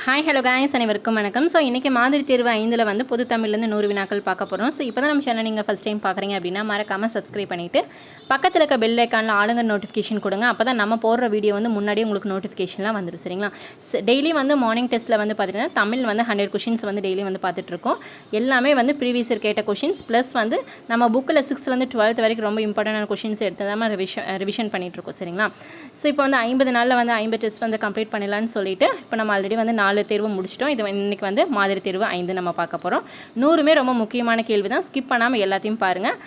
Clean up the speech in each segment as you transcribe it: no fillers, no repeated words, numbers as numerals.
Hi hello guys அனைவருக்கும் வணக்கம். So இன்றைக்கி மாதிரி தேர்வு 5ல் வந்து பொது தமிழ்லேருந்து 100 வினாக்கள் பார்க்க போகிறோம். ஸோ இப்போ தான் நம்ம சேனல் நீங்கள் ஃபஸ்ட் டைம் பார்க்குறீங்க அப்படின்னா மறக்காமல் சப்ஸ்கிரைப் பண்ணிவிட்டு பக்கத்தில் இருக்க பெல் ஐக்கானில் ஆளுங்க நோட்டிஃபிகேஷன் கொடுங்க. அப்போ தான் நம்ம போடுற வீடியோ வந்து முன்னாடியே உங்களுக்கு நோட்டிஃபிகேஷன்லாம் வந்துடும். சரிங்களா? டெய்லி வந்து மார்னிங் டெஸ்ட்டில் வந்து பார்த்தீங்கன்னா தமிழ் வந்து 100 கொஷின்ஸ் வந்து டெய்லி வந்து பார்த்துட்ருக்கோம். எல்லாமே வந்து ப்ரீவியஸ் இயர் கேட்ட கொஷின்ஸ் ப்ளஸ் வந்து நம்ம புக்கில் 6th 12th வரைக்கும் ரொம்ப இம்பார்ட்டண்டான கொஷின்ஸ் எடுத்து தான் ரிவிஷன் பண்ணிகிட்ருக்கோம். சரிங்களா? ஸோ இப்போ வந்து 50 நாளில் வந்து 50 டெஸ்ட் வந்து கம்ப்ளீட் பண்ணிடலான்னு சொல்லிட்டு இப்போ நம்ம ஆல்ரெடி வந்து 4 தேர்வு முடிச்சிட்டோம். இது இன்றைக்கி வந்து மாதிரி தேர்வு 5 நம்ம பார்க்க போகிறோம். 100மே ரொம்ப முக்கியமான கேள்வி தான். ஸ்கிப் பண்ணாமல் எல்லாத்தையும் பாருங்கள்.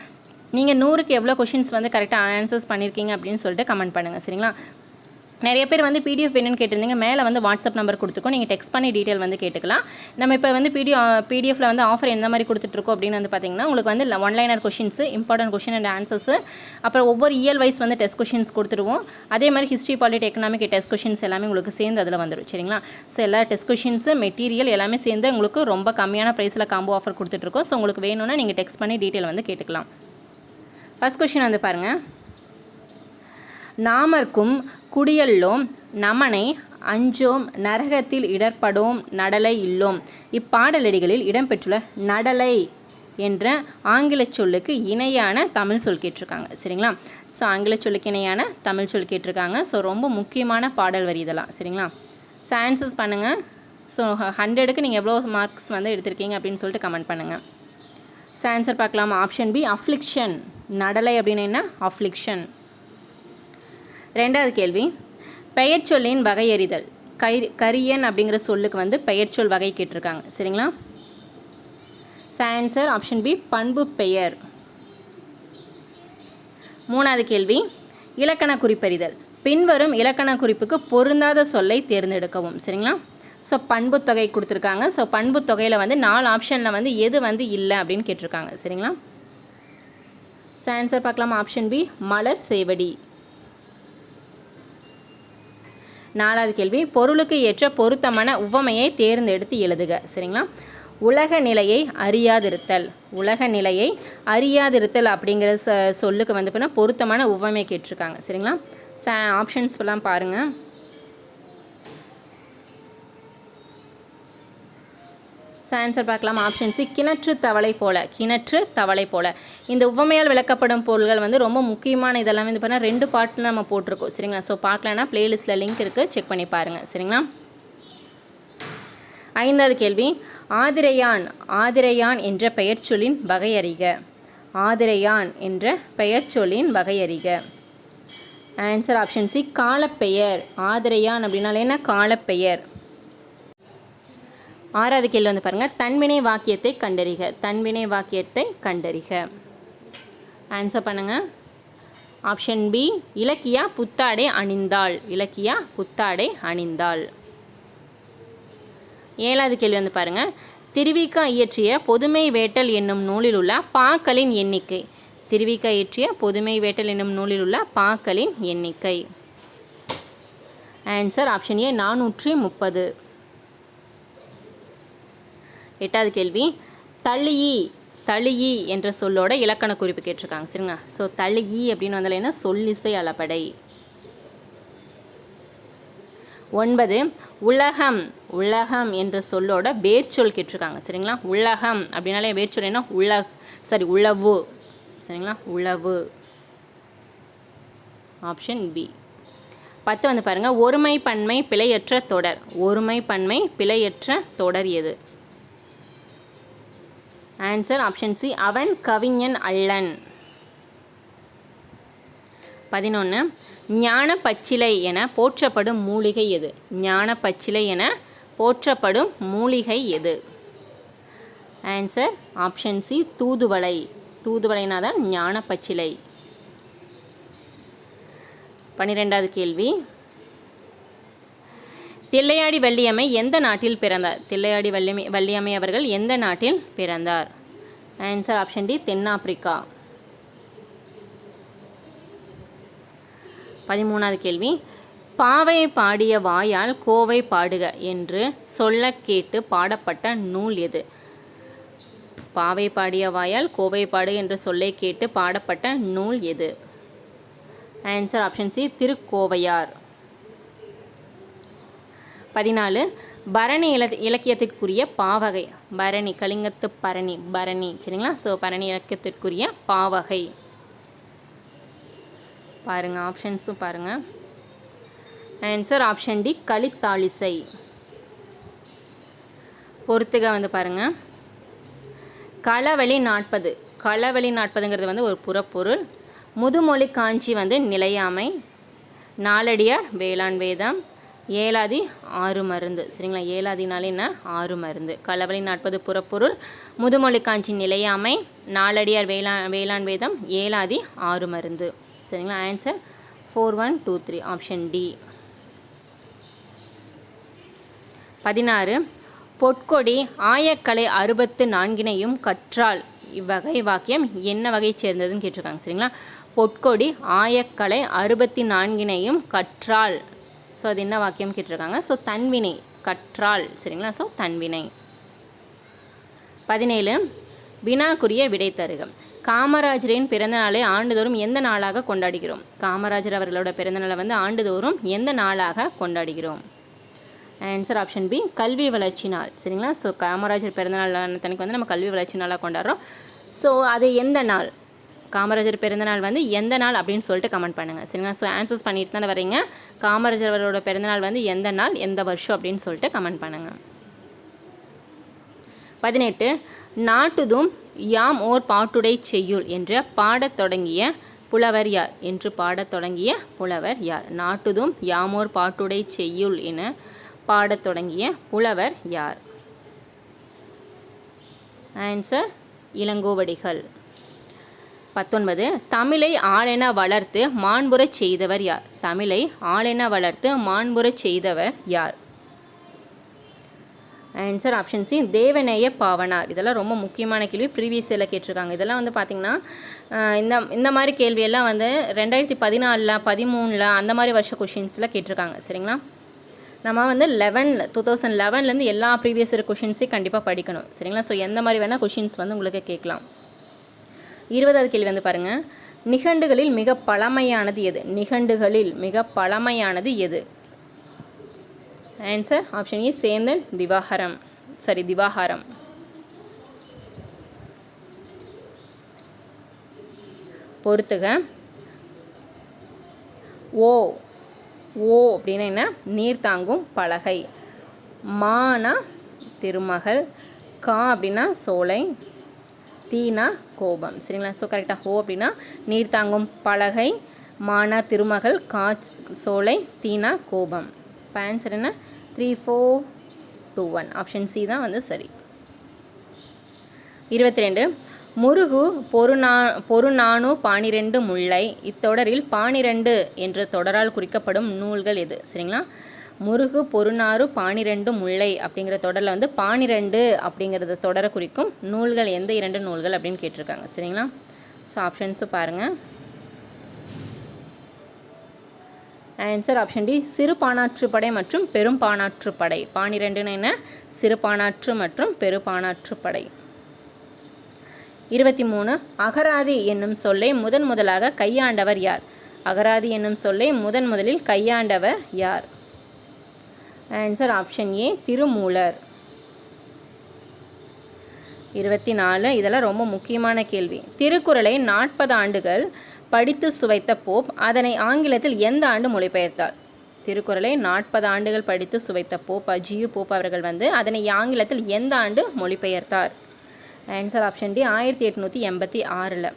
நீங்கள் 100க்கு எவ்வளோ கொஷின்ஸ் வந்து கரெக்டாக ஆன்சர்ஸ் பண்ணியிருக்கீங்க அப்படின்னு சொல்லிட்டு கமெண்ட் பண்ணுங்கள். சரிங்களா? நிறைய பேர் வந்து பிடிஎஃப் வேணும்னு கேட்டிருந்தீங்க. மேலே வந்து வாட்ஸ்அப் நம்பர் கொடுத்துருக்கோம். நீங்கள் டெக்ஸ்ட் பண்ணி டீட்டெயில் வந்து கேட்டுக்கலாம். நம்ம இப்போ வந்து பிடிஎஃப்ல வந்து ஆஃபர் எந்த மாதிரி கொடுத்துட்ருக்கோம் அப்படின்னு வந்து பார்த்தீங்கன்னா உங்களுக்கு வந்து one-liner questions, important question and answers, அப்புறம் ஒவ்வொரு இயர் வைஸ் வந்து டெஸ்ட் கொஷின்ஸ் கொடுத்துருவோம். அதே மாதிரி history, polity, economic test questions எல்லாமே உங்களுக்கு சேர்ந்து அதில் வந்துடும். சரிங்களா? ஸோ எல்லா டெஸ்ட் கொஷின்ஸு, மெட்டீரியல் எல்லாமே சேர்ந்து உங்களுக்கு ரொம்ப கம்மியான ப்ரைஸில் காம்போ ஆஃபர் கொடுத்துட்ருக்கோம். ஸோ உங்களுக்கு வேணும்னா நீங்கள் டெக்ஸ்ட் பண்ணி டீட்டெயில் வந்து கேட்டுக்கலாம். ஃபஸ்ட் கொஷின் வந்து பாருங்கள். நாமர்க்கும் குடியல்லோம் நமனை அஞ்சோம் நரகத்தில் இடர்படோம் நடலை இல்லோம். இப்பாடலடிகளில் இடம்பெற்றுள்ள நடலை என்ற ஆங்கில சொல்லுக்கு இணையான தமிழ் சொல் கேட்டிருக்காங்க. சரிங்களா? ஸோ ஆங்கில சொல்லுக்கு இணையான தமிழ் சொல் கேட்டிருக்காங்க. ஸோ ரொம்ப முக்கியமான பாடல் வரி இதெல்லாம். சரிங்களா? ஸோ ஆன்சர்ஸ் பண்ணுங்கள். ஸோ 100க்கு நீங்கள் எவ்வளோ மார்க்ஸ் வந்து எடுத்திருக்கீங்க அப்படின்னு சொல்லிட்டு கமெண்ட் பண்ணுங்கள். ஸோ ஆன்சர் பார்க்கலாமா? Option B affliction. நடலை அப்படின்னு என்ன? அஃப்ளிக்ஷன். ரெண்டாவது கேள்வி. பெயர் சொல்லின் வகையறிதல். கரியன் அப்படிங்கிற சொல்லுக்கு வந்து பெயர் சொல் வகை கேட்டிருக்காங்க. சரிங்களா? ஆன்சர் ஆப்ஷன் பி பண்பு பெயர். மூணாவது கேள்வி. இலக்கண குறிப்பறிதல். பின்வரும் இலக்கண குறிப்புக்கு பொருந்தாத சொல்லை தேர்ந்தெடுக்கவும். சரிங்களா? ஸோ பண்பு தொகை கொடுத்துருக்காங்க. ஸோ பண்பு தொகையில் வந்து 4 ஆப்ஷனில் வந்து எது வந்து இல்லை அப்படின்னு கேட்டிருக்காங்க. சரிங்களா? ஆன்சர் பார்க்கலாமா? ஆப்ஷன் பி மலர் சேவடி. நாலாவது கேள்வி. பொருளுக்கு ஏற்ற பொருத்தமான உவமையை தேர்ந்தெடுத்து எழுதுக. சரிங்களா? உலக நிலையை அறியாதிருத்தல். உலக நிலையை அறியாதிருத்தல் அப்படிங்கிற சொல்லுக்கு வந்து பார்த்தீங்கன்னா பொருத்தமான உவமை கேட்டிருக்காங்க. சரிங்களா? ஆப்ஷன்ஸ் எல்லாம் பாருங்கள். ஆன்சர் பார்க்கலாம். ஆப்ஷன் சி கிணற்று தவளை போல. கிணற்று தவளை போல. இந்த உவமையால் விளக்கப்படும் பொருள்கள் வந்து ரொம்ப முக்கியமான இதெல்லாம் வந்து பார்த்தீங்கன்னா 2 பார்ட்டில் நம்ம போட்டிருக்கோம். சரிங்களா? ஸோ பார்க்கலன்னா பிளேலிஸ்ட்டில் லிங்க் இருக்குது, செக் பண்ணி பாருங்கள். சரிங்களா? ஐந்தாவது கேள்வி. ஆதிரையான். ஆதிரையான் என்ற பெயர் சொல்லின் வகையறிக. ஆதிரையான் என்ற பெயர் சொல்லின் வகையறிக. ஆன்சர் ஆப்ஷன் சி காலப்பெயர். ஆதிரையான் அப்படின்னால என்ன? காலப்பெயர். ஆறாவது கேள்வி வந்து பாருங்கள். தன்வினை வாக்கியத்தை கண்டறிக. தன்வினை வாக்கியத்தை கண்டறிக. ஆன்சர் பண்ணுங்கள். ஆப்ஷன் பி இலக்கியா புத்தாடை அணிந்தாள். இலக்கியா புத்தாடை அணிந்தாள். ஏழாவது கேள்வி வந்து பாருங்கள். திருவிக இயற்றிய பொதுமை வேட்டல் என்னும் நூலில் உள்ள பாக்களின் எண்ணிக்கை. திருவிக இயற்றிய பொதுமை வேட்டல் என்னும் நூலில் உள்ள பாக்களின் எண்ணிக்கை. ஆன்சர் ஆப்ஷன் ஏ 430. எட்டாவது கேள்வி. தளியி. தளியி என்ற சொல்லோட இலக்கண குறிப்பு கேட்டிருக்காங்க. சரிங்க? ஸோ தளியி அப்படின்னு வந்தால் என்ன? சொல்லிசை அளபடை. 9. உலகம். உலகம் என்ற சொல்லோட வேர்ச்சொல் கேட்டிருக்காங்க. சரிங்களா? உலகம் அப்படின்னாலே வேர்ச்சொல் என்ன? உளவு. சரிங்களா? உளவு. Option B. 10 வந்து பாருங்கள். ஒருமை பன்மை பிழையற்ற தொடர். ஒருமை பன்மை பிழையற்ற தொடர் எது? ஆன்சர் ஆப்ஷன் சி அவன் கவிஞன் அல்லன். 11. ஞான பச்சிலை என போற்றப்படும் மூலிகை எது? ஞான பச்சிலை என போற்றப்படும் மூலிகை எது? ஆன்சர் ஆப்ஷன் சி தூதுவளை. தூதுவளைனா தான் ஞான பச்சிலை. 12வது கேள்வி. தில்லையாடி வள்ளியம்மை எந்த நாட்டில் பிறந்தார்? தில்லையாடி வள்ளியம்மை அவர்கள் எந்த நாட்டில் பிறந்தார்? ஆன்சர் ஆப்ஷன் டி தென்னாப்பிரிக்கா. 13வது கேள்வி. பாவை பாடிய வாயால் கோவை பாடுக என்று சொல்ல கேட்டு பாடப்பட்ட நூல் எது? பாவை பாடிய வாயால் கோவை பாடு என்று சொல்லை கேட்டு பாடப்பட்ட நூல் எது? Answer option C Thirukkovaiyar. 14. பரணி இலக்கியத்திற்குரிய பாவகை. பரணி கலிங்கத்து பரணி பரணி சரிங்களா. ஸோ பரணி இலக்கியத்திற்குரிய பாவகை பாருங்கள். ஆப்ஷன்ஸும் பாருங்கள். ஆன்சர் ஆப்ஷன் டி கலித்தாழிசை. பொறுத்துக வந்து பாருங்கள். களவழி 40. களவழி 40ங்கிறது வந்து ஒரு புறப்பொருள். முதுமொழி காஞ்சி வந்து நிலையாமை. நாலடியார் வேளாண் வேதம். ஏலாதி 6 மருந்து சரிங்களா. ஏலாதினாலே என்ன 6 மருந்து. களவழி 40 புறப்பொருள். முதுமொழி காஞ்சி நிலையாமை. நாலடியார் வேளாண் வேதம். ஏலாதி 6 மருந்து சரிங்களா. Answer 4123 option D. 16 பொற்கொடி ஆயக்கலை 64னையும் கற்றால் இவ்வகை வாக்கியம் என்ன வகை சேர்ந்ததுன்னு கேட்டிருக்காங்க சரிங்களா. பொற்கொடி ஆயக்கலை 64னையும் கற்றால். ஸோ அது என்ன வாக்கியம் கேட்டிருக்காங்க. ஸோ தன்வினை கற்றால் சரிங்களா. ஸோ தன்வினை. 17 வினாக்குரிய விடை தருக. காமராஜரின் பிறந்தநாளை ஆண்டுதோறும் எந்த நாளாக கொண்டாடுகிறோம்? காமராஜர் அவர்களோட பிறந்தநாளை வந்து ஆண்டுதோறும் எந்த நாளாக கொண்டாடுகிறோம்? ஆன்சர் ஆப்ஷன் பி கல்வி வளர்ச்சி நாள் சரிங்களா. ஸோ காமராஜர் பிறந்தநாள் தனக்கு வந்து நம்ம கல்வி வளர்ச்சி நாளாக கொண்டாடுறோம். ஸோ அது எந்த நாள்? காமராஜர் பிறந்தநாள் வந்து எந்த நாள் அப்படின்னு சொல்லிட்டு கமெண்ட் பண்ணுங்கள் சரிங்களா. ஸோ ஆன்சர்ஸ் பண்ணிட்டு தானே வரீங்க. காமராஜர் அவரோட பிறந்தநாள் வந்து எந்த நாள் எந்த வருஷம் அப்படின்னு சொல்லிட்டு கமெண்ட் பண்ணுங்கள். 18 நாட்டுதும் யாம் ஓர் பாட்டுடை செய்யுள் என்று பாடத் தொடங்கிய புலவர் யார்? என்று பாடத் தொடங்கிய புலவர் யார்? நாட்டுதும் யாமோர் பாட்டுடை செய்யுள் என பாடத் தொடங்கிய புலவர் யார்? ஆன்சர் இளங்கோவடிகள். 19 தமிழை ஆளென வளர்த்து மாண்புறச் செய்தவர் யார்? தமிழை ஆளென வளர்த்து மாண்புறச் செய்தவர் யார்? Answer option C Devaneya Pavanar. இதெல்லாம் ரொம்ப முக்கியமான கேள்வி. ப்ரீவியஸ் இயரில் கேட்டிருக்காங்க. இதெல்லாம் வந்து பார்த்திங்கன்னா இந்த மாதிரி கேள்வியெல்லாம் வந்து 2014 13 அந்த மாதிரி வருஷ கொஷின்ஸில் கேட்டிருக்காங்க சரிங்களா. நம்ம வந்து 2011லேருந்து எல்லா ப்ரீவியஸ் இயர் கொஷின்ஸையும் கண்டிப்பாக படிக்கணும் சரிங்களா. ஸோ எந்த மாதிரி வேணால் கொஷின்ஸ் வந்து உங்களுக்கு கேட்கலாம். 20வது கேள்வி வந்து பாருங்கள். நிகண்டுகளில் மிக பழமையானது எது? நிகண்டுகளில் மிக பழமையானது எது? Answer option A Senthan Divakaram. பொறுத்துக. ஓ அப்படின்னா என்ன? நீர் தாங்கும் பலகை. மானா திருமகள். கா அப்படின்னா சோலை. தீனா கோபம் சரிங்களா. ஸோ கரெக்டாக. ஓ அப்படின்னா நீர் தாங்கும் பலகை. மானா திருமகள். கா சோலை. தீனா கோபம். இப்போ ஆன்சர் என்ன? 3421 ஆப்ஷன் சி தான் வந்து சரி. 22 முருகு பொருநானு 12 முல்லை. இத்தொடரில் 12 என்ற தொடரால் குறிக்கப்படும் நூல்கள் எது? சரிங்களா. முருகு பொருநாறு 12 முல்லை அப்படிங்கிற தொடரில் வந்து 12 அப்படிங்கிறத தொடரை குறிக்கும் நூல்கள் எந்த 2 நூல்கள் அப்படின்னு கேட்டிருக்காங்க சரிங்களா. ஸோ ஆப்ஷன்ஸு பாருங்கள். ஆன்சர் ஆப்ஷன் டி சிறு பாணாற்றுப்படை மற்றும் பெரும் பாணாற்றுப்படை. 12ன்னு என்ன? சிறு பாணாற்று மற்றும் பெரு பாணாற்றுப்படை. 23 அகராதி என்னும் சொல்லை முதலாக கையாண்டவர் யார்? அகராதி என்னும் சொல்லை முதலில் கையாண்டவர் யார்? ஆன்சர் ஆப்ஷன் ஏ திருமூலர். 24 இதெல்லாம் ரொம்ப முக்கியமான கேள்வி. திருக்குறளை 40 ஆண்டுகள் படித்து சுவைத்த போப் அதனை ஆங்கிலத்தில் எந்த ஆண்டு மொழிபெயர்த்தார்? திருக்குறளை 40 ஆண்டுகள் படித்து சுவைத்த போப் ஜியு போப் அவர்கள் வந்து அதனை ஆங்கிலத்தில் எந்த ஆண்டு மொழிபெயர்த்தார்? Answer option D 1886.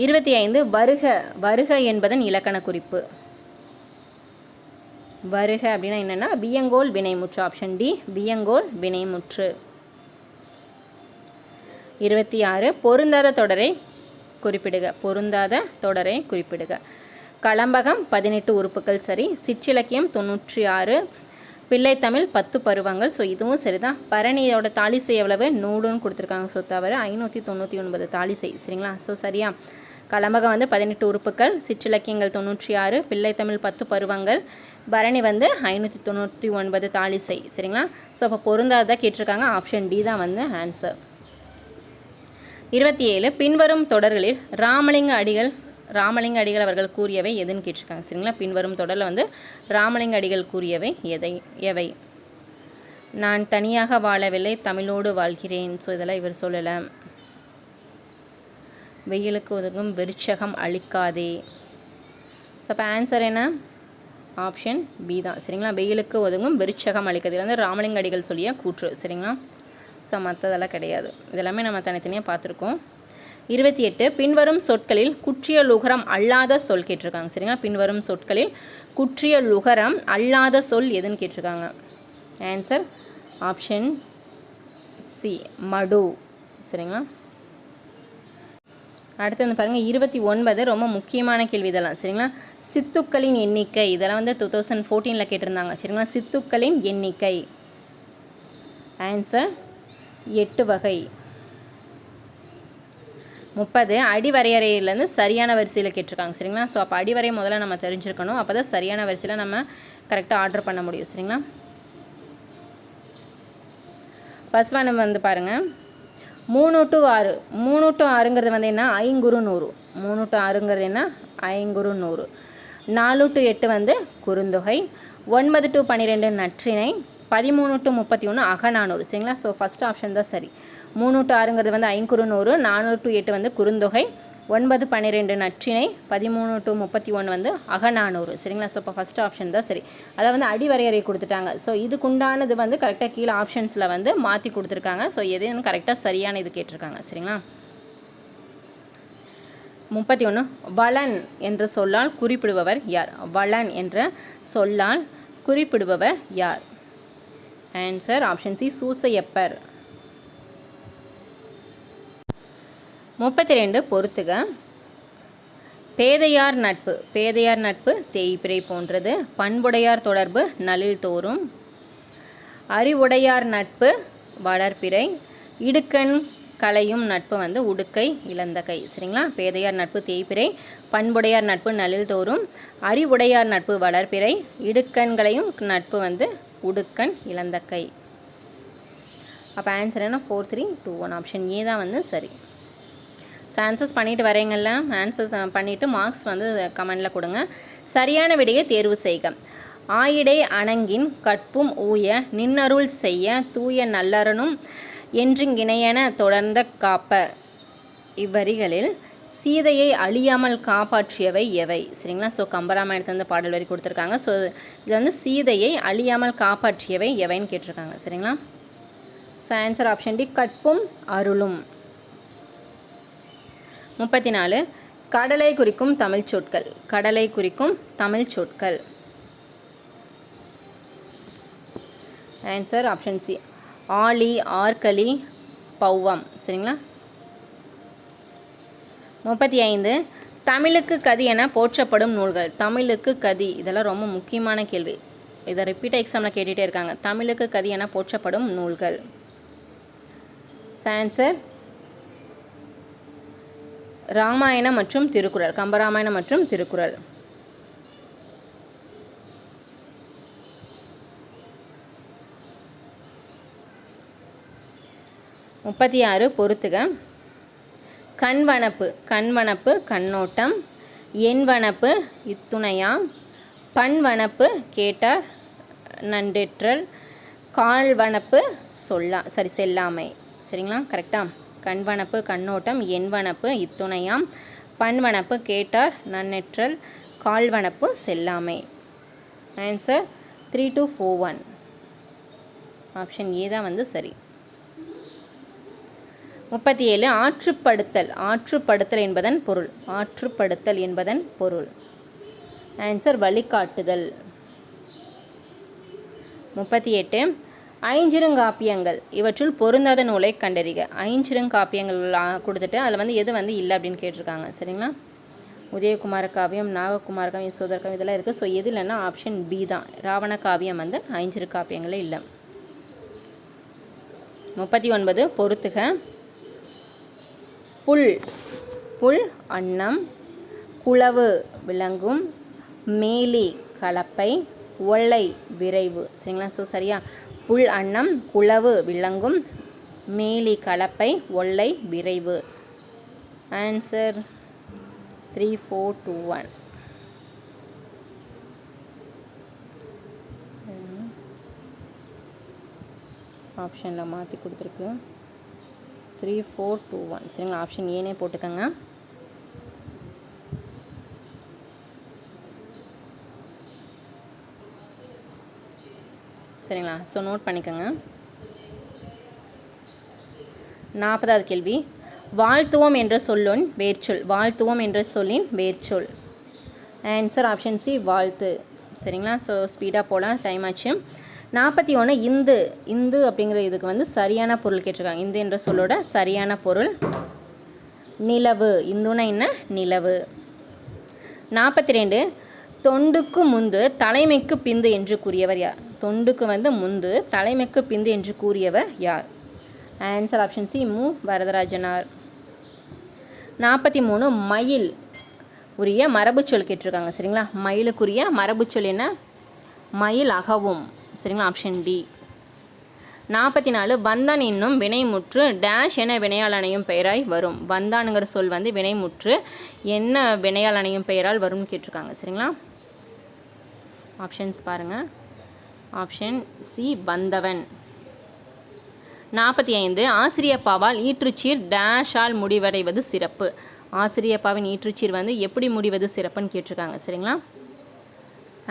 25 வருக என்பதன் இலக்கண குறிப்பு. வருக அப்படின்னா என்னென்னா வியங்கோல் வினைமுற்று. ஆப்ஷன் டி வியங்கோல் வினைமுற்று. 26 பொருந்தாத தொடரை குறிப்பிடுக. களம்பகம் 18 உறுப்புகள் சரி. சிற்றிலக்கியம் 96. பிள்ளைத்தமிழ் 10 பருவங்கள். ஸோ இதுவும் சரிதான். பரணியோட தாலிசை எவ்வளவு? 100ன்னு கொடுத்துருக்காங்க. ஸோ தவிர 599 தாலிசை சரிங்களா. ஸோ சரியா. களம்பகம் வந்து 18 உறுப்புகள். சிற்றிலக்கியங்கள் 96. பிள்ளைத்தமிழ் 10 பருவங்கள். பரணி வந்து 599 தாலிசை சரிங்களா. ஸோ அப்போ பொருந்தாதான் கேட்டிருக்காங்க. ஆப்ஷன் டி தான் வந்து ஆன்சர். 27 பின்வரும் தொடர்களில் ராமலிங்க அடிகள் ராமலிங்க அடிகள் அவர்கள் கூறியவை எதுன்னு கேட்டிருக்காங்க. சரிங்களா, பின்வரும் தொடரில் வந்து ராமலிங்க அடிகள் கூறியவை எவை? நான் தனியாக வாழவில்லை, தமிழோடு வாழ்கிறேன். ஸோ இதெல்லாம் இவர் சொல்லலை. வெயிலுக்கு ஒதுங்கும் விருட்சகம் அழிக்காதே. ஸோ அப்போ ஆன்சர் என்ன? ஆப்ஷன் பி தான். சரிங்களா, வெயிலுக்கு ஒதுங்கும் விருட்சகம் அழிக்காது. இது வந்து ராமலிங்க அடிகள் சொல்லிய கூற்று. சரிங்களா, ஸோ மற்றதெல்லாம் கிடையாது. இதெல்லாமே நம்ம தனித்தனியாக பார்த்துருக்கோம். 28 பின்வரும் சொற்களில் குற்றிய லுகரம் அல்லாத சொல் கேட்டிருக்காங்க. சரிங்களா, பின்வரும் சொற்களில் குற்றிய லுகரம் அல்லாத சொல் எதுன்னு கேட்டிருக்காங்க. ஆன்சர் ஆப்ஷன் சி, மடு. சரிங்களா, அடுத்து வந்து பாருங்கள் 29 ரொம்ப முக்கியமான கேள்வி இதெல்லாம். சரிங்களா, சித்துக்களின் எண்ணிக்கை இதெல்லாம் வந்து 2014 கேட்டிருந்தாங்க. சரிங்களா, சித்துக்களின் எண்ணிக்கை. ஆன்சர் 8 வகை. 30 அடிவரையறையிலேருந்து சரியான வரிசையில் கேட்டிருக்காங்க. சரிங்களா, ஸோ அப்போ அடிவரை முதல்ல நம்ம தெரிஞ்சிருக்கணும். அப்போ தான் சரியான வரிசையில் நம்ம கரெக்டாக ஆர்டர் பண்ண முடியும். சரிங்களா, ஃபர்ஸ்ட் ஒன் வந்து பாருங்கள் 3 to 6. 3 to 6ங்கிறது வந்து என்ன? 5 100. 3 to 6ங்கிறது என்ன? 5 100. 4 to 8 வந்து குறுந்தொகை. 9 to 12 நற்றிணை. 13 to 31 அகநானூறு. சரிங்களா, ஸோ ஃபஸ்ட் ஆப்ஷன் தான் சரி. 3 to 6ங்கிறது வந்து 5 100. 4 to 8 வந்து குறுந்தொகை. 9 12 நற்றிணை. 13 to 31 வந்து அகநானூறு. சரிங்களா, ஸோ இப்போ ஃபஸ்ட் ஆப்ஷன் தான் சரி. அதை வந்து அடிவரையறை கொடுத்துட்டாங்க. ஸோ இதுக்குண்டானது வந்து கரெக்டாக கீழே ஆப்ஷன்ஸில் வந்து மாற்றி கொடுத்துருக்காங்க. ஸோ எதுன்னு கரெக்டாக சரியான இது கேட்டிருக்காங்க. சரிங்களா, 31 வளன் என்ற சொல்லால் குறிப்பிடுபவர் யார்? வளன் என்ற சொல்லால் குறிப்பிடுபவர் யார்? ஆன்சர் ஆப்ஷன் சி, சூசையப்பர். 32 பொறுத்துக. பேதையார் நட்பு. பேதையார் நட்பு தேய்பிறை போன்றது. பண்புடையார் தொடர்பு நலில் தோறும். அறிவுடையார் நட்பு வளர்பிறை. இடுக்கண் கலையும் நட்பு வந்து உடுக்கை இழந்த கை. சரிங்களா, பேதையார் நட்பு தேய்பிறை, பண்புடையார் நட்பு நலில் தோறும், அறிவுடையார் நட்பு வளர்பிறை, இடுக்கண்களையும் நட்பு வந்து உடுக்கண் இழந்த கை. அப்போ ஆன்சர் என்ன? 4 3 2 1 ஆப்ஷன் ஏ தான் வந்து சரி. ஆன்சர்ஸ் பண்ணிவிட்டு வரீங்கள்ல, ஆன்சர்ஸ் பண்ணிவிட்டு மார்க்ஸ் வந்து கமெண்டில் கொடுங்க. சரியான விடையை தேர்வு செய்க. ஆயிடை அணங்கின் கற்பும் ஊய நின்னருள் செய்ய தூய நல்லறனும் என்றிங்கிணையன தொடர்ந்த காப்ப. இவ்வரிகளில் சீதையை அழியாமல் காப்பாற்றியவை எவை? சரிங்களா, ஸோ கம்பராமாயணத்தை வந்து பாடல் வரி கொடுத்துருக்காங்க. ஸோ இது வந்து சீதையை அழியாமல் காப்பாற்றியவை எவைன்னு கேட்டிருக்காங்க. சரிங்களா, ஸோ ஆன்சர் ஆப்ஷன் டி, கற்பும் அருளும். 34 கடலை குறிக்கும் தமிழ் சொற்கள். கடலை குறிக்கும் தமிழ் சொற்கள். ஆன்சர் ஆப்ஷன் சி, ஆழி, ஆற்களி, பௌவம். சரிங்களா, 35 தமிழுக்கு கதி என போற்றப்படும் நூல்கள். தமிழுக்கு கதி இதெல்லாம் ரொம்ப முக்கியமான கேள்வி. இதை ரிப்பீட்டாக எக்ஸாமில் கேட்டுகிட்டே இருக்காங்க. தமிழுக்கு கதி என போற்றப்படும் நூல்கள். ஆன்சர் ராமாயணம் மற்றும் திருக்குறள். கம்பராமாயணம் மற்றும் திருக்குறள். 36 பொறுத்துக. கண்வனப்பு. கண்வனப்பு கண்ணோட்டம். எண்வனப்பு இத்துணையாம். பண்வனப்பு கேட்டார் நன்றேற்றல். கால்வனப்பு செல்லாமை. சரிங்களா, கரெக்டா? கண்வனப்பு கண்ணோட்டம், எண்வனப்பு இத்துணையாம், பண்வனப்பு கேட்டார் நன்னெற்றல், கால்வனப்பு செல்லாமை. ஆன்சர் 3 2 4 1 ஆப்ஷன் ஏ தான் வந்து சரி. 37 ஆற்றுப்படுத்தல். ஆற்றுப்படுத்தல் என்பதன் பொருள். ஆற்றுப்படுத்தல் என்பதன் பொருள். ஆன்சர் வழிகாட்டுதல். 38 ஐஞ்சிறுங்காப்பியங்கள். இவற்றுள் பொருந்தாத நூலை கண்டறிக. ஐஞ்சிறுங்காப்பியங்கள் கொடுத்துட்டு அதில் வந்து எது வந்து இல்லை அப்படின்னு கேட்டிருக்காங்க. சரிங்களா, உதயகுமார காவியம், நாககுமார காவியம், யசோதர காவியம் இதெல்லாம் இருக்குது. ஸோ எது இல்லைன்னா ஆப்ஷன் பி தான். ராவண காவியம் வந்து ஐஞ்சிறு காப்பியங்களே இல்லை. 39 பொறுத்துக. புல். புல் அன்னம். குளவு விளங்கும். மேலி கலப்பை. ஒல்லை விரைவு. சரிங்களா, ஸோ சரியா? புல் அன்னம், குளவு விளங்கும், மேலி கலப்பை, ஒல்லை விரைவு. ஆன்சர் 3 4 2 1. ஆப்ஷனில் மாற்றி கொடுத்துருக்கு 3 4 2 1. சரிங்களா, ஆப்ஷன் ஏனே போட்டுக்கோங்க. சரிங்களா, ஸோ நோட் பண்ணிக்கோங்க. 40வது கேள்வி, வாழ்த்துவோம் என்ற சொல்லின் வேர்ச்சொல். வாழ்த்துவோம் என்ற சொல்லின் வேர்ச்சொல். ஆன்சர் ஆப்ஷன் சி, வாழ்த்து. சரிங்களா, ஸோ ஸ்பீடாக போகலாம், டைம் ஆச்சு. 41 இந்து. இந்து அப்படிங்கிற இதுக்கு வந்து சரியான பொருள் கேட்டிருக்காங்க. இந்து என்ற சொல்லோட சரியான பொருள் நிலவு. இந்துனா என்ன? நிலவு. 42 தொண்டுக்கு முந்து தலைமைக்கு பிந்து என்று கூறியவர் யார்? தொண்டுக்கு வந்து முந்து தலைமைக்கு பிந்து என்று கூறியவர் யார்? ஆன்சர் ஆப்ஷன் சி, மு வரதராஜனார். 43 மயில் உரிய மரபுச்சொல் கேட்டிருக்காங்க. சரிங்களா, மயிலுக்குரிய மரபுச்சொல் என்ன? மயில் அகவும். சரிங்களா, ஆப்ஷன் டி. 44 வந்தான் என்னும் வினைமுற்று டேஷ் என வினையால் அணையும் பெயராய் வரும். வந்தானுங்கிற சொல் வந்து வினைமுற்று என்ன வினையால் அணையும் பெயரால் வரும்னு கேட்டிருக்காங்க. சரிங்களா, ஆப்ஷன்ஸ் பாருங்கள். ஆப்ஷன் சி, வந்தவன். 45 ஆசிரியப்பாவால் ஈற்றுச்சீர் டேஷால் முடிவடைவது சிறப்பு. ஆசிரியப்பாவின் ஈற்றுச்சீர் வந்து எப்படி முடிவது சிறப்புன்னு கேட்டிருக்காங்க. சரிங்களா,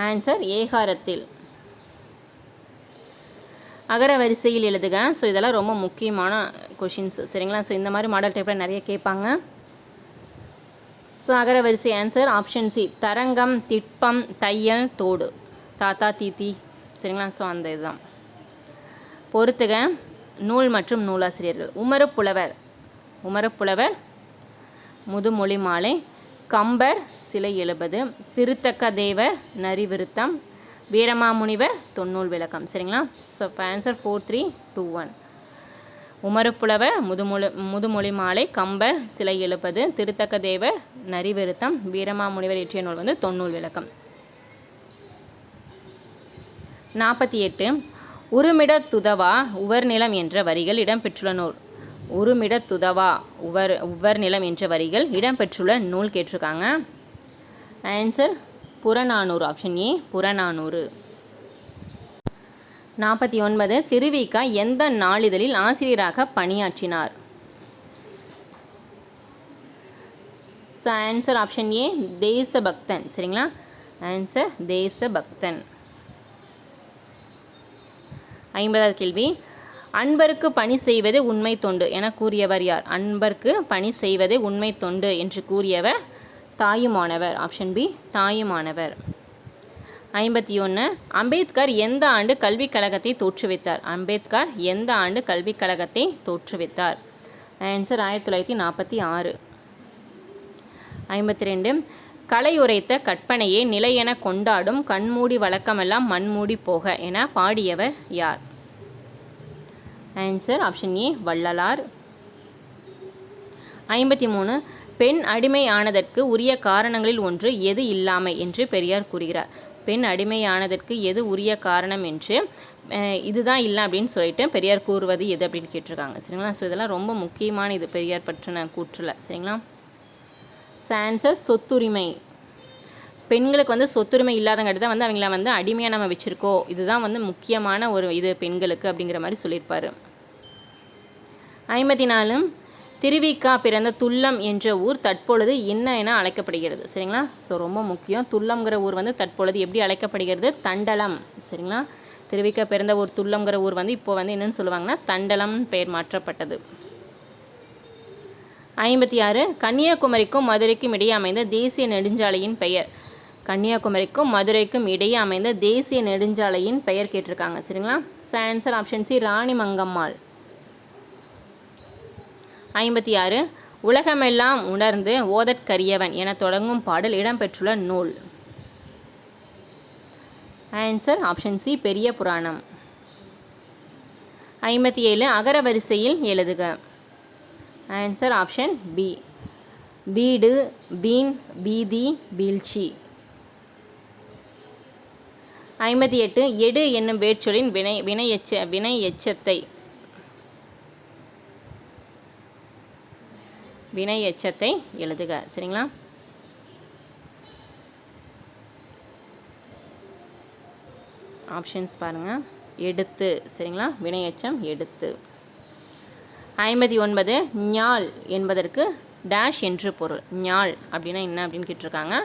ஆன்சர் ஏகாரத்தில். அகர வரிசையில் எழுதுக. ஸோ இதெல்லாம் ரொம்ப முக்கியமான கொஷின்ஸ். சரிங்களா, ஸோ இந்த மாதிரி மாடல் டைப்பில் நிறைய கேட்பாங்க. ஸோ அகர வரிசை ஆன்சர் ஆப்ஷன் சி, தரங்கம், திட்பம், தையல், தோடு, தாத்தா, தீத்தி. சரிங்களா, ஸோ அந்த இதுதான். பொறுத்துக நூல் மற்றும் நூலாசிரியர்கள். உமறுப்புலவர். உமறுப்புலவர் முதுமொழி மாலை. கம்பர் சிலை 70. திருத்தக்க தேவர் நரிவிருத்தம். வீரமாமுனிவர் தொன்னூல் விளக்கம். சரிங்களா, ஸோ இப்போ ஆன்சர் 4 3 2 1. உமறுப்புலவர் முதுமொழி மாலை, கம்பர் சிலை 70, திருத்தக்க தேவர் நரிவிருத்தம், வீரமாமுனிவர் இயற்றிய நூல் வந்து தொன்னூல் விளக்கம். 48 உருமிடத்துதவா உவர்நிலம் என்ற வரிகள் இடம்பெற்றுள்ள நூல். உருமிடத்துதவா உவர்நிலம் என்ற வரிகள் இடம்பெற்றுள்ள நூல் கேட்டிருக்காங்க. Answer Purananuru. Option A, Purananuru. 49 Thiruvika எந்த நாளிதழில் ஆசிரியராக பணியாற்றினார்? So answer option A, Desabakthan. சரிங்களா, ஆன்சர் தேசபக்தன். 50வது கேள்வி, அன்பருக்கு பணி செய்வது உண்மை தொண்டு என கூறியவர் யார்? அன்பருக்கு பணி செய்வது உண்மை தொண்டு என்று கூறியவர் தாயுமானவர். Option B, Thayumanavar. 51 அம்பேத்கர் எந்த ஆண்டு கல்விக் கழகத்தை தோற்றுவித்தார்? அம்பேத்கர் எந்த ஆண்டு கல்விக் கழகத்தை தோற்றுவித்தார்? ஆன்சர் 1946. 52 கலையுரைத்த கற்பனையே நிலை என கொண்டாடும் கண்மூடி வழக்கமெல்லாம் மண்மூடி போக என பாடியவர் யார்? ஆன்சர் ஆப்ஷன் ஏ, வள்ளலார். 53 பெண் அடிமையானதற்கு உரிய காரணங்களில் ஒன்று எது இல்லாமை என்று பெரியார் கூறுகிறார். பெண் அடிமையானதற்கு எது உரிய காரணம் என்று இதுதான் இல்லை அப்படின்னு சொல்லிட்டு பெரியார் கூறுவது எது அப்படின்னு கேட்டிருக்காங்க. சரிங்களா, ஸோ இதெல்லாம் ரொம்ப முக்கியமான இது பெரியார் பற்றின கூற்றில். சரிங்களா, ஆன்சர் சொத்துரிமை. பெண்களுக்கு வந்து சொத்துரிமை இல்லாதங்காட்டி தான் வந்து அவங்கள வந்து அடிமையாக நம்ம வச்சுருக்கோம். இதுதான் வந்து முக்கியமான ஒரு இது பெண்களுக்கு அப்படிங்கிற மாதிரி சொல்லியிருப்பார். 54 திருவிக்கா பிறந்த துல்லம் என்ற ஊர் தற்பொழுது என்ன என அழைக்கப்படுகிறது? சரிங்களா, ஸோ ரொம்ப முக்கியம். துல்லம்ங்கிற ஊர் வந்து தற்பொழுது எப்படி அழைக்கப்படுகிறது? தண்டலம். சரிங்களா, திருவிக்கா பிறந்த ஊர் துல்லம்ங்கிற ஊர் வந்து இப்போ வந்து என்னென்னு சொல்லுவாங்கன்னா தண்டலம்னு பெயர் மாற்றப்பட்டது. 56 கன்னியாகுமரிக்கும் மதுரைக்கும் இடையே அமைந்த தேசிய நெடுஞ்சாலையின் பெயர். கன்னியாகுமரிக்கும் மதுரைக்கும் இடையே அமைந்த தேசிய நெடுஞ்சாலையின் பெயர் கேட்டிருக்காங்க. சரிங்களா, so answer option C, Rani Mangammal. 56 உலகமெல்லாம் உணர்ந்து ஓதற்கரியவன் என தொடங்கும் பாடல் இடம்பெற்றுள்ள நூல். ஆன்சர் ஆப்ஷன் சி, பெரிய புராணம். 57 அகர வரிசையில் எழுதுக. ஆன்சர் ஆப்ஷன் பி, வீடு, வீண், வீதி, வீழ்ச்சி. 58 எடு என்னும் வேர்ச்சொல்லின் வினை எச்சத்தை எழுதுக. சரிங்களா, ஆப்ஷன்ஸ் பாருங்கள். எடுத்து. சரிங்களா, வினையெச்சம் எடுத்து. 59 ஞால் என்பதற்கு டேஷ் என்று பொருள். ஞால் அப்படின்னா என்ன அப்படின்னு கேட்டிருக்காங்க.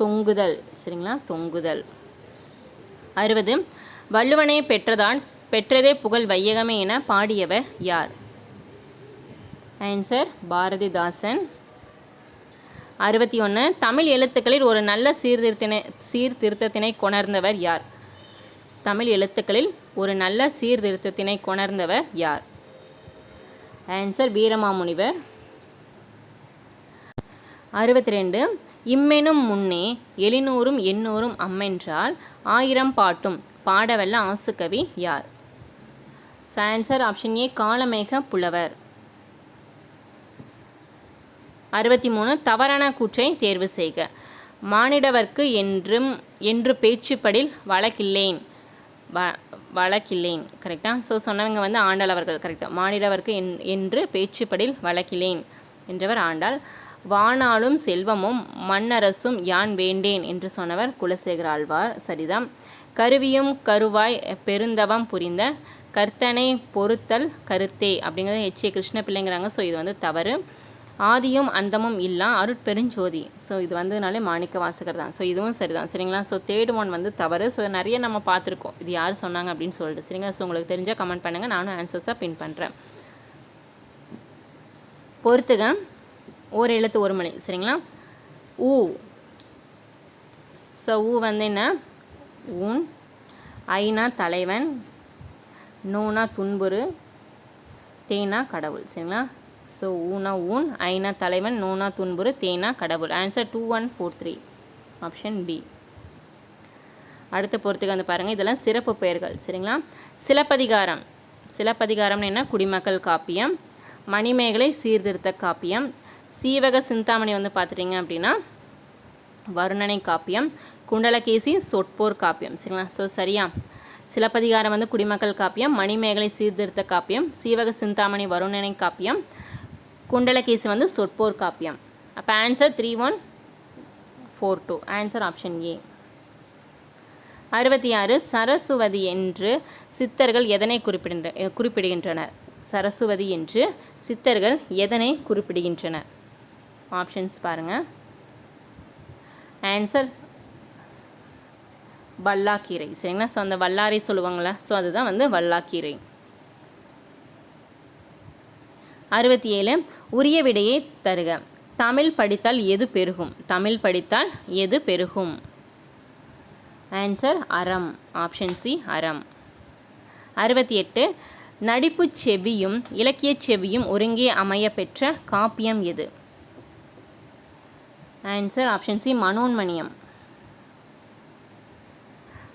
தொங்குதல். சரிங்களா, தொங்குதல். 60 வள்ளுவனே பெற்றதான் பெற்றதே புகழ் வையகமே என பாடியவர் யார்? ஆன்சர் பாரதிதாசன். 61 தமிழ் எழுத்துக்களில் ஒரு நல்ல சீர்திருத்தத்தினை கொணர்ந்தவர் யார்? தமிழ் எழுத்துக்களில் ஒரு நல்ல சீர்திருத்தத்தினை கொணர்ந்தவர் யார்? ஆன்சர் வீரமாமுனிவர். 62 இம்மெனும் முன்னே எழினூரும் எண்ணூரும் அம்மென்றால் 1000 பாட்டும் பாடவல்ல ஆசுகவி யார்? ஆன்சர் ஆப்ஷன் ஏ காளமேக புலவர். 63 தவறான கூற்றை தேர்வு செய்க. மானிடவர்க்கு என்று பேச்சுப்படில் வழக்கில்லேன். கரெக்டாக. ஸோ சொன்னவங்க வந்து ஆண்டாள் அவர்கள். கரெக்டாக. மானிடவர்க்கு என்று பேச்சுப்படில் வழக்கில்லேன் என்றவர் ஆண்டாள். வானாலும் செல்வமும் மண்ணரசும் யான் வேண்டேன் என்று சொன்னவர் குலசேகர ஆழ்வார். சரிதான். கருவியும் கருவாய் பெருந்தவம் புரிந்த கர்த்தனை பொறுத்தல் கருத்தே அப்படிங்கிறது H.A. கிருஷ்ணபிள்ளைங்கிறாங்க. ஸோ இது வந்து தவறு. ஆதியும் அந்தமும் இல்லா அருட்பெருஞ்சோதி. ஸோ இது வந்துனாலே மாணிக்க வாசகர் தான். ஸோ இதுவும் சரிதான். சரிங்களா. ஸோ தேர்ட் ஒன் வந்து தவறு. ஸோ நிறைய நம்ம பார்த்துருக்கோம் இது யார் சொன்னாங்க அப்படின்னு சொல்லிட்டு. சரிங்களா. ஸோ உங்களுக்கு தெரிஞ்சால் கமெண்ட் பண்ணுங்கள். நானும் ஆன்சர்ஸாக பின் பண்ணுறேன். பொறுத்துக. ஒரு எழுத்து ஒரு மொழி. சரிங்களா. ஊ. ஸோ ஊ வந்து என்ன? ஊன். ஐனா தலைவன். நூனா துன்புறு. தேனா கடவுள். சரிங்களா. ஸோ ஊனா ஊன், ஐனா தலைவன், நூனா துன்புறு, தேனா கடவுள். Answer 2143 option B. அடுத்த பொறுத்துக்கு வந்து பாருங்கள். இதெல்லாம் சிறப்பு பெயர்கள். சரிங்களா. சிலப்பதிகாரம். சிலப்பதிகாரம்னு என்ன? குடிமக்கள் காப்பியம். மணிமேகலை சீர்திருத்த காப்பியம். சீவக சிந்தாமணி வந்து பார்த்துட்டிங்க அப்படின்னா வருணனை காப்பியம். குண்டலகேசி சொற்போர் காப்பியம். சரிங்களா. ஸோ சரியா. சிலப்பதிகாரம் வந்து குடிமக்கள் காப்பியம். மணிமேகலை சீர்திருத்த காப்பியம். சீவக சிந்தாமணி வருணனை காப்பியம். குண்டலகேசி வந்து சொற்போர் காப்பியம். அப்போ ஆன்சர் 3142. Answer option A. 66 சரஸ்வதி என்று சித்தர்கள் எதனை குறிப்பிடுகின்றனர்? சரஸ்வதி என்று சித்தர்கள் எதனை குறிப்பிடுகின்றனர்? ஆப்ஷன்ஸ் பாருங்கள். ஆன்சர் வல்லாக்கீரை. சரிங்களா. ஸோ அந்த வல்லாரை சொல்லுவாங்களா, ஸோ அதுதான் வந்து வல்லாக்கீரை. 67 உரிய விடையை தருக. தமிழ் படித்தால் எது பெருகும்? தமிழ் படித்தால் எது பெருகும்? ஆன்சர் அறம். ஆப்ஷன் சி அறம். 68 நடிப்பு செவியும் இலக்கிய செவியும் ஒருங்கே அமைய பெற்ற காப்பியம் எது? Answer option C Manonmaniam.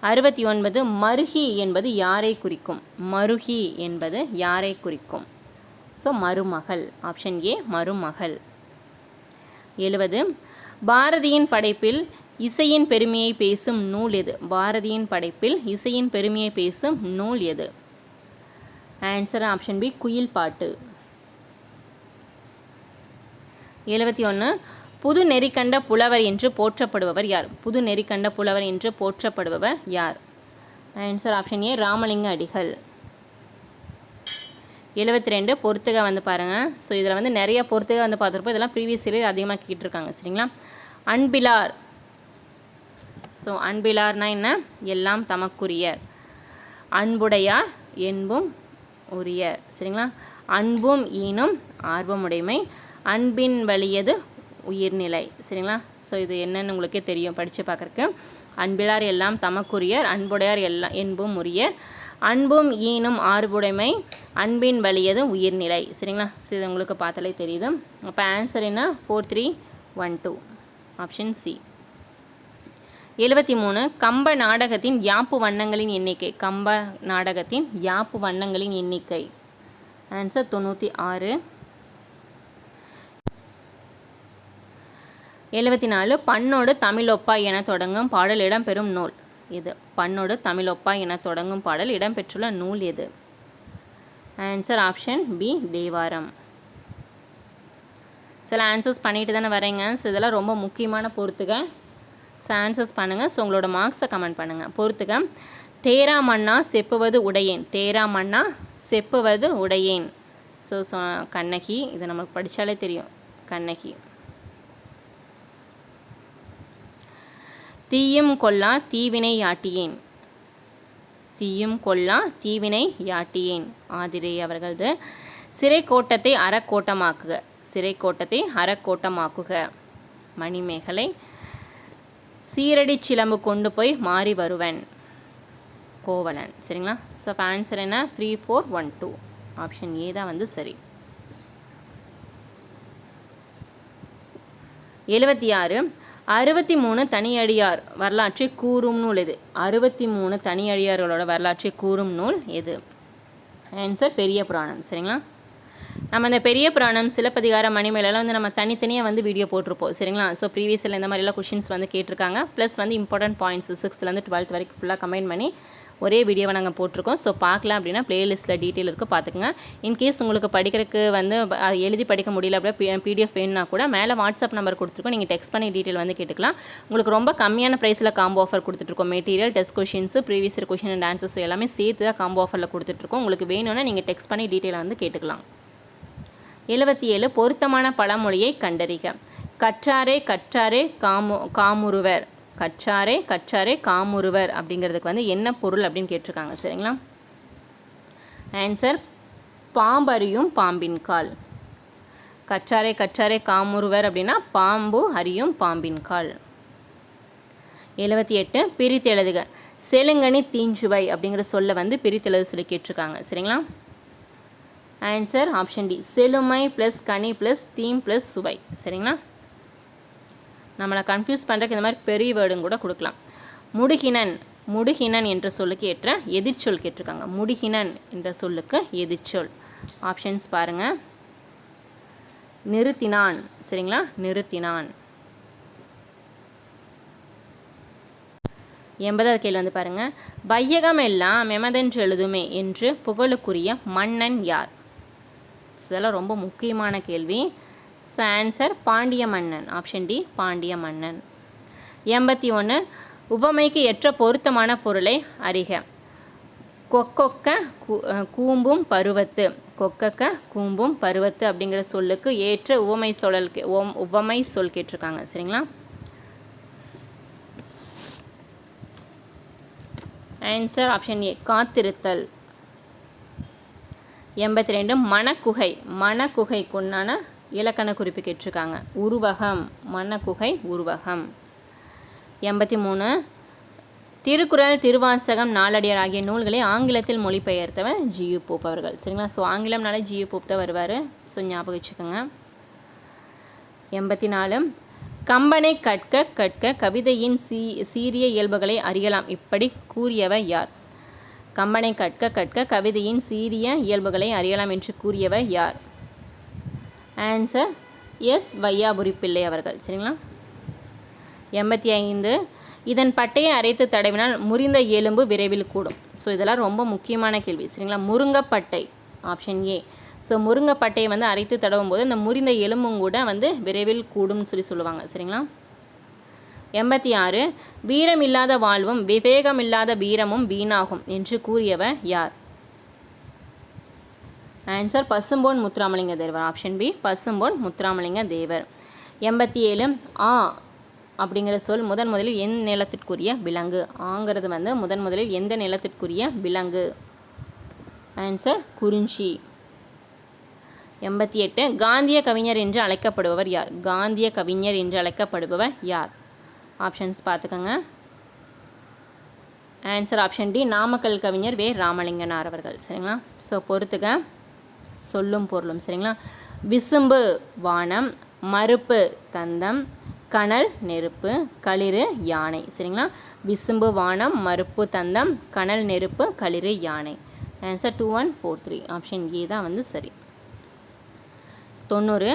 69 மருகி என்பது யாரை குறிக்கும்? மருகி என்பது யாரை குறிக்கும்? ஸோ மருமகள். ஆப்ஷன் ஏ மருமகள். 70 பாரதியின் படைப்பில் இசையின் பெருமையை பேசும் நூல் எது? பாரதியின் படைப்பில் இசையின் பெருமையை பேசும் நூல் எது? ஆன்சர் ஆப்ஷன் பி குயில் பாட்டு. 71 புது நெறிக்கண்ட புலவர் என்று போற்றப்படுபவர் யார்? புது நெறிக்கண்ட புலவர் என்று போற்றப்படுபவர் யார்? ஆன்சர் ஆப்ஷன் ஏ ராமலிங்க அடிகள். 72 பொறுத்துக வந்து பாருங்கள். ஸோ இதில் வந்து நிறைய பொறுத்துக வந்து பார்த்துருப்போம். இதெல்லாம் ப்ரீவியஸ் இயர் அதிகமாக கேட்டிருக்காங்க. சரிங்களா. அன்பிலார். ஸோ அன்பிலார்னா என்ன? எல்லாம் தமக்குரியர். அன்புடையார் என்பும் உரியர். சரிங்களா. அன்பும் ஈனும் ஆர்வமுடைமை. அன்பின் வலியது உயிர்நிலை. சரிங்களா. ஸோ இது என்னன்னு உங்களுக்கே தெரியும் படித்து பார்க்குறக்கு. அன்பிலார் எல்லாம் தமக்குரியர். அன்புடையார் எல்லாம் என்பும் உரியர். அன்பும் ஈனும் ஆர்வமுடைமை. அன்பின் வலியது உயிர்நிலை. சரிங்களா. ஸோ இது உங்களுக்கு பார்த்தாலே தெரியுது. அப்போ ஆன்சர் என்ன? 4312 ஆப்ஷன் சி. 73 கம்ப நாடகத்தின் யாப்பு வண்ணங்களின் எண்ணிக்கை. கம்ப நாடகத்தின் யாப்பு வண்ணங்களின் எண்ணிக்கை. ஆன்சர் 96. 74 பண்ணோடு தமிழொப்பா என தொடங்கும் பாடல் இடம்பெறும் நூல் இது? பண்ணோடு தமிழொப்பா என தொடங்கும் பாடல் இடம்பெற்றுள்ள நூல் எது? ஆன்சர் ஆப்ஷன் பி தேவாரம். சில ஆன்சர்ஸ் பண்ணிட்டு தானே வரேங்க. ஸோ இதெல்லாம் ரொம்ப முக்கியமான பொறுத்துக. ஸோ ஆன்சர்ஸ் பண்ணுங்கள். ஸோ உங்களோட மார்க்ஸை கமெண்ட் பண்ணுங்கள். பொறுத்துக. தேரா மன்னா செப்புவது உடையேன். தேரா மன்னா செப்புவது உடையேன். ஸோ கண்ணகி. இது நமக்கு படித்தாலே தெரியும், கண்ணகி. தீயும் கொல்லா தீவினை யாட்டியேன். தீயும் கொல்லா தீவினை யாட்டியேன். ஆதிரை அவர்களது. சிறை கோட்டத்தை அறக்கோட்டமாக்குக. சிறை கோட்டத்தை அறக்கோட்டமாக்குக. மணிமேகலை. சீரடி சிலம்பு கொண்டு போய் மாறி வருவன். கோவலன். சரிங்களா? ஸோ இப்போ ஆன்சர் என்ன? 3, 4, 1, 2. ஆப்ஷன் ஏ தான் வந்து சரி. 76. 63 தனியடியார் வரலாற்றை கூறும் நூல் எது? 63 தனியடியார்களோட வரலாற்றை கூறும் நூல் எது? ஆன்சர் பெரிய புராணம். சரிங்களா? நம்ம இந்த பெரிய புராணம், சிலப்பதிகாரம், மணிமேகலைலாம் வந்து நம்ம தனித்தனியாக வந்து வீடியோ போட்டிருப்போம். சரிங்களா? ஸோ ப்ரீவியஸில் இந்த மாதிரிலாம் கொஷின்ஸ் வந்து கேட்டிருக்காங்க. ப்ளஸ் வந்து இம்பார்ட்டன்ட் பாயிண்ட்ஸ் 6th-லேருந்து 12th வரைக்கும் ஃபுல்லாக கம்பைன் பண்ணி ஒரே வீடியோவை நாங்கள் போட்டிருக்கோம். ஸோ பார்க்கலாம் அப்படின்னா ப்ளேலிஸ்ட்டில் டீட்டெயில் இருக்குது, பார்த்துக்குங்க. இன்கேஸ் உங்களுக்கு படிக்கிறதுக்கு வந்து எழுதி படிக்க முடியல அப்படின்னா PDF வேணுன்னா கூட மேலே வாட்ஸ்அப் நம்பர் கொடுத்துருக்கோம். நீங்கள் டெக்ஸ்ட் பண்ணி டீட்டெயில் வந்து கேட்டுக்கலாம். உங்களுக்கு ரொம்ப கம்மியான ப்ரைஸில் காம்போ ஆஃபர் கொடுத்துட்ருக்கோம். Material, test questions, previous question and answers எல்லாமே சேர்த்து தான் காம்போ ஆஃபரில் கொடுத்துட்ருக்கோம். உங்களுக்கு வேணும்னா நீங்கள் டெக்ஸ்ட் பண்ணி டீட்டெயிலை வந்து கேட்டுக்கலாம். 77. பொருத்தமான பழமொழியை கண்டறிக. கற்றாரே கற்றாரே காமுறுவர். கற்றாரே கற்றாரே காமுறுவர் அப்படிங்கிறதுக்கு வந்து என்ன பொருள் அப்படின்னு கேட்டிருக்காங்க. சரிங்களா? ஆன்சர் பாம்பறியும் பாம்பின் கால். கற்றாரே கற்றாரே காமுறுவர் அப்படின்னா பாம்பு அறியும் பாம்பின் கால். 78. பிரித்தெழுதுக. செலுங்கனி தீஞ்சுவை அப்படிங்கிற சொல்ல வந்து பிரித்தெழுது சொல்லி கேட்டிருக்காங்க. சரிங்களா? Answer option D. செழுமை ப்ளஸ் கனி ப்ளஸ் தீம் ப்ளஸ் சுவை. சரிங்களா? நம்மளை கன்ஃபியூஸ் பண்ணுறதுக்கு இந்த மாதிரி பெரிய வேர்டும் கூட கொடுக்கலாம். முடுகினன். முடுகினன் என்ற சொல்லுக்கு ஏற்ற எதிர்ச்சொல் கேட்டிருக்காங்க. முடுகினன் என்ற சொல்லுக்கு எதிர்ச்சொல். ஆப்ஷன்ஸ் பாருங்கள். நிறுத்தினான். சரிங்களா? நிறுத்தினான். 80வது கேள்வி வந்து பாருங்கள். வையகம் எல்லாம் எமதென்று எழுதுமே என்று புகழுக்குரிய மன்னன் யார்? இதெல்லாம் ரொம்ப முக்கியமான கேள்வி. ஸோ ஆன்சர் பாண்டிய மன்னன். ஆப்ஷன் டி பாண்டிய மன்னன். 81. உவமைக்கு ஏற்ற பொருத்தமான பொருளை அறிக. கொக்கொக்க கூம்பும் பருவத்து. கொக்கக்க கூம்பும் பருவத்து அப்படிங்கிற சொல்லுக்கு ஏற்ற உவமை சொல் கேட்டிருக்காங்க. சரிங்களா? ஆன்சர் ஆப்ஷன் ஏ காத்திருத்தல். 82. மணக்குகை. மணக்குகைக்குண்டான இலக்கண குறிப்பு கேட்டிருக்காங்க. உருவகம். மணக்குகை உருவகம். 83. திருக்குறள், திருவாசகம், நாலடியார் ஆகிய நூல்களை ஆங்கிலத்தில் மொழிபெயர்த்தவர் ஜியு போப் அவர்கள். சரிங்களா? ஸோ ஆங்கிலம்னாலே ஜியு போப் தான் வருவார். ஸோ ஞாபகம் வச்சுக்கோங்க. 84. கம்பனை கற்க கற்க கவிதையின் சீரிய இயல்புகளை அறியலாம் இப்படி கூறியவர் யார்? கம்பனை கற்க கற்க கவிதையின் சீரிய இயல்புகளை அறியலாம் என்று கூறியவர் யார்? ஆன்சர் எஸ் வையாபுரி பிள்ளை அவர்கள். சரிங்களா? 85. இதன் பட்டையை அரைத்து தடவினால் முறிந்த எலும்பு விரைவில் கூடும். ஸோ இதெல்லாம் ரொம்ப முக்கியமான கேள்வி. சரிங்களா? முருங்கைப்பட்டை. Option A. ஸோ முருங்கைப்பட்டையை வந்து அரைத்து தடவும் போது இந்த முறிந்த எலும்பும் கூட வந்து விரைவில் கூடும்னு சொல்லுவாங்க. சரிங்களா? 86. வீரம் இல்லாத வாழ்வும் விவேகமில்லாத வீரமும் வீணாகும் என்று கூறியவர் யார்? Answer Pasumpon Muthuramalinga Thevar. Option B Pasumpon Muthuramalinga Thevar. 87. ஆ அப்படிங்கிற சொல் முதலில் எந்த நிலத்திற்குரிய விலங்கு? ஆங்கிறது வந்து முதலில் எந்த நிலத்திற்குரிய விலங்கு? ஆன்சர் குறிஞ்சி. 88. காந்திய கவிஞர் என்று அழைக்கப்படுபவர் யார்? காந்திய கவிஞர் என்று அழைக்கப்படுபவர் யார்? ஆப்ஷன்ஸ் பார்த்துக்கோங்க. ஆன்சர் ஆப்ஷன் டி நாமக்கல் கவிஞர் வே ராமலிங்கனார் அவர்கள். சரிங்களா? ஸோ பொறுத்துக்க சொல்லும் பொருளும். சரிங்களா? விசும்பு வானம், மறுப்பு தந்தம், கனல் நெருப்பு, களிறு யானை. சரிங்களா? விசும்பு வானம், மறுப்பு தந்தம், கனல் நெருப்பு, களிறு யானை. ஆன்சர் 2143. ஆப்ஷன் ஏ தான் வந்து சரி. 90.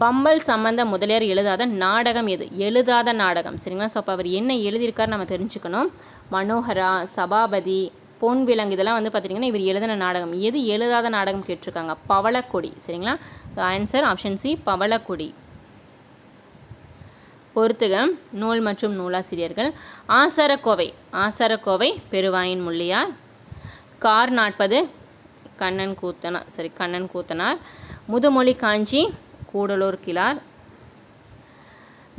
பம்பல் சம்பந்த முதலியார் எழுதாத நாடகம் எது? எழுதாத நாடகம். சரிங்களா? ஸோ அப்போ அவர் என்ன எழுதியிருக்காரு நம்ம தெரிஞ்சுக்கணும். மனோகரா, சபாபதி, பொன் விலங்கு இதெல்லாம் வந்து பார்த்திங்கன்னா இவர் எழுதின நாடகம். எது எழுதாத நாடகம் கேட்டிருக்காங்க? பவளக்கொடி. சரிங்களா? Answer option C Pavalakodi. பொறுத்துக நூல் மற்றும் நூலாசிரியர்கள். ஆசாரக்கோவை பெருவாயின் முள்ளியார். கார் நாட்பது கண்ணன் கூத்தனார். முதுமொழி காஞ்சி கூடலூர் கிழார்.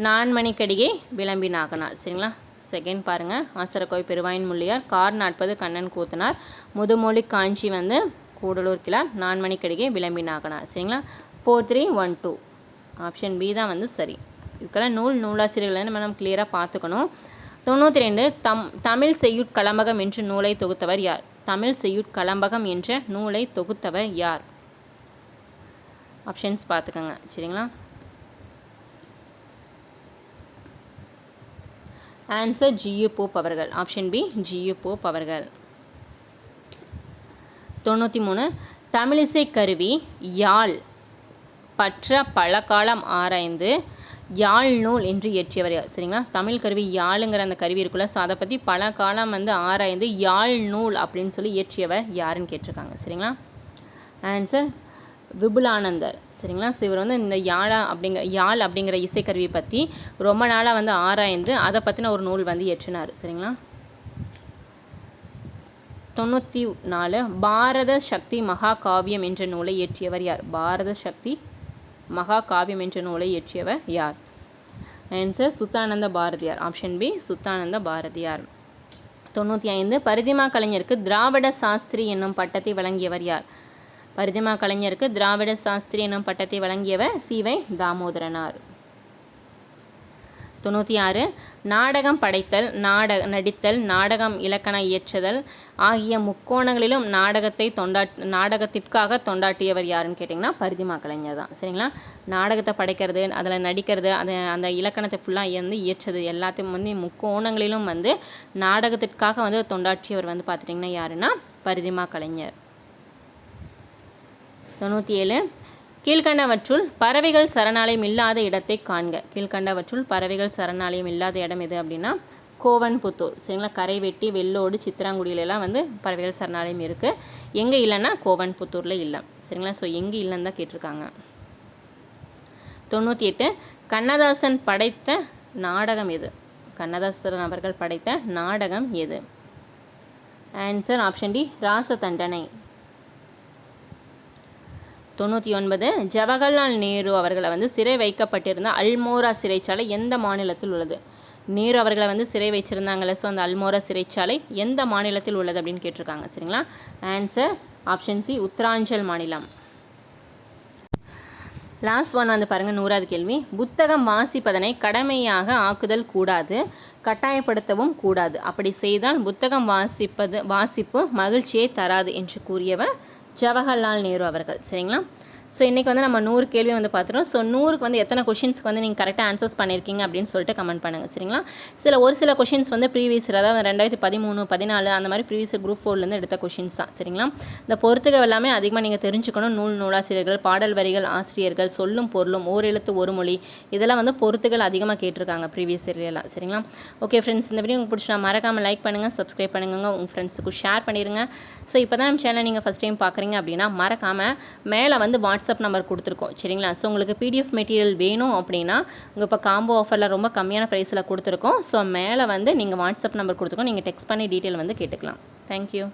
நான்மணிக்கடிகை விளம்பி நாகனார். சரிங்களா? செகண்ட் பாருங்கள், ஆசாரக்கோவை பெருவாயின் முள்ளியார், கார் நாட்பது கண்ணன் கூத்தனார், முதுமொழி காஞ்சி வந்து கூடலூர் கிழார், நான்மணிக்கடிகை விளம்பி நாகனார். சரிங்களா? 4312 ஆப்ஷன் பி தான் வந்து சரி. இதுக்கெல்லாம் நூலாசிரியர்கள் நம்ம கிளியராக பார்த்துக்கணும். 92 தமிழ் செய்யுட்கலம்பகம் என்ற நூலை தொகுத்தவர் யார்? தமிழ் செய்யுட்கலம்பகம் என்ற நூலை தொகுத்தவர் யார்? ஆப்ஷன்ஸ் பார்த்துக்கோங்க. சரிங்களா? ஆன்சர் ஜியு போப் அவர்கள். ஆப்ஷன் பி ஜியு போப் அவர்கள். 93 தமிழிசை கருவி யாழ் பற்ற பலகாலம் ஆராய்ந்து யாழ் நூல் என்று இயற்றியவர் யார்? சரிங்களா? தமிழ் கருவி யாழுங்கிற அந்த கருவி இருக்குல்ல, ஸோ அதை பற்றி பல காலம் வந்து ஆராய்ந்து யாழ் நூல் அப்படின்னு சொல்லி இயற்றியவர் யாருன்னு கேட்டிருக்காங்க. சரிங்களா? ஆன்சர் விபுலானந்தர். சரிங்களா? ஸோ இவர் வந்து இந்த யாழ் அப்படிங்கிற இசைக்கருவியை பற்றி ரொம்ப நாளாக வந்து ஆராய்ந்து அதை பற்றின ஒரு நூல் வந்து இயற்றினார். சரிங்களா? 94 பாரத சக்தி மகாகாவியம் என்ற நூலை இயற்றியவர் யார்? பாரத சக்தி மகாகாவியம் என்ற நூலை இயற்றியவர் யார்? Answer Suddhananda Bharathiyar. Option B Suddhananda Bharathiyar. 95 பரிதிமா கலைஞருக்கு திராவிட சாஸ்திரி என்னும் பட்டத்தை வழங்கியவர் யார்? பரிதிமா கலைஞருக்கு திராவிட சாஸ்திரி என்னும் பட்டத்தை வழங்கியவர் சி.வை. தாமோதரனார். 96 நாடகம் படைத்தல், நடித்தல், நாடகம் இலக்கண இயற்றுதல் ஆகிய முக்கோணங்களிலும் நாடகத்திற்காக தொண்டாற்றியவர் யாருன்னு கேட்டிங்கன்னா பரிதிமா கலைஞர் தான். சரிங்களா? நாடகத்தை படைக்கிறது, அதில் நடிக்கிறது, அந்த இலக்கணத்தை ஃபுல்லாக வந்து இயற்றது எல்லாத்தையும் வந்து முக்கோணங்களிலும் வந்து நாடகத்திற்காக வந்து தொண்டாற்றியவர் வந்து பார்த்துட்டிங்கன்னா யாருன்னா பரிதிமா கலைஞர். 97 கீழ்கண்டவற்றுள் பறவைகள் சரணாலயம் இல்லாத இடத்தை காண்க. கீழ்கண்டவற்றுள் பறவைகள் சரணாலயம் இல்லாத இடம் எது அப்படின்னா கோவன்புத்தூர். சரிங்களா? கரைவெட்டி, வெள்ளோடு, சித்திராங்குடியிலலாம் வந்து பறவைகள் சரணாலயம் இருக்குது. எங்கே இல்லைன்னா கோவன்புத்தூரில் இல்லை. சரிங்களா? ஸோ எங்கே இல்லைன்னு தான் கேட்டிருக்காங்க. 98 கண்ணதாசன் படைத்த நாடகம் எது? கண்ணதாசன் அவர்கள் படைத்த நாடகம் எது? Answer option D Rasathandanai. 99 Jawaharlal Nehru அவர்களை வந்து சிறை வைக்கப்பட்டிருந்த அல்மோரா சிறைச்சாலை எந்த மாநிலத்தில் உள்ளது? நேரு அவர்களை வந்து சிறை வச்சுருந்தாங்களே, ஸோ அந்த அல்மோரா சிறைச்சாலை எந்த மாநிலத்தில் உள்ளது அப்படின்னு கேட்டிருக்காங்க. சரிங்களா? ஆன்சர் ஆப்ஷன் சி உத்தராஞ்சல் மாநிலம். லாஸ்ட் ஒன் வந்து பாருங்கள், 100வது கேள்வி. புத்தகம் வாசிப்பதனை கடமையாக ஆக்குதல் கூடாது, கட்டாயப்படுத்தவும் கூடாது. அப்படி செய்தால் புத்தகம் வாசிப்பு மகிழ்ச்சியை தராது என்று கூறியவர் ஜவஹர்லால் நேரு அவர்கள். சரிங்களா? ஸோ இன்றைக்கி வந்து நம்ம 100 கேள்வி வந்து பார்த்துட்டோம். ஸோ 100க்கு வந்து எத்தனை கொஷின்ஸ்க்கு வந்து நீங்கள் கரெக்டாக ஆன்சர்ஸ் பண்ணியிருக்கீங்க அப்படின்னு சொல்லிட்டு கமெண்ட் பண்ணுங்கள். சரிங்களா? ஒரு சில கொஷின்ஸ் வந்து ப்ரீவியஸ், அதாவது 2013, 14 அந்த மாதிரி ப்ரீவியஸ் குரூப் 4லேருந்து எடுத்த கொஷின்ஸ் தான். சரிங்களா? இந்த பொறுத்துக எல்லாமே அதிகமாக நீங்கள் தெரிஞ்சுக்கணும். நூலாசிரியர்கள், பாடல் வரிகள், ஆசிரியர்கள், சொல்லும் பொருளும், ஓரெழுத்து ஒரு மொழி, இதெல்லாம் வந்து பொறுத்துகள் அதிகமாக கேட்டிருக்காங்க ப்ரீவியஸ் இயர்லாம். சரிங்களா? ஓகே ஃப்ரெண்ட்ஸ், இந்த வீடியோ உங்களுக்கு பிடிச்சா மறக்காமல் லைக் பண்ணுங்கள், சப்ஸ்கிரைப் பண்ணுங்க, உங்கள் ஃப்ரெண்ட்ஸுக்கு ஷேர் பண்ணிடுங்க. ஸோ இப்போ தான் நம்ம சேனல் நீங்கள் ஃபஸ்ட் டைம் பார்க்குறீங்க அப்படின்னா மறக்காமல் மேலே வந்து வாட்ஸ்அப் நம்பர் கொடுத்துருக்கோம். சரிங்களா? ஸோ உங்களுக்கு PDF மெட்டீரியல் வேணும் அப்படின்னா உங்கள் இப்போ காம்போ ஆஃபரில் ரொம்ப கம்மியான ப்ரைஸில் கொடுத்துருக்கோம். ஸோ மேலே வந்து நீங்கள் வாட்ஸ்அப் நம்பர் கொடுத்துருக்கோம், நீங்கள் டெக்ஸ்ட் பண்ணி டீட்டெயில் வந்து கேட்டுக்கலாம். தேங்க்யூ.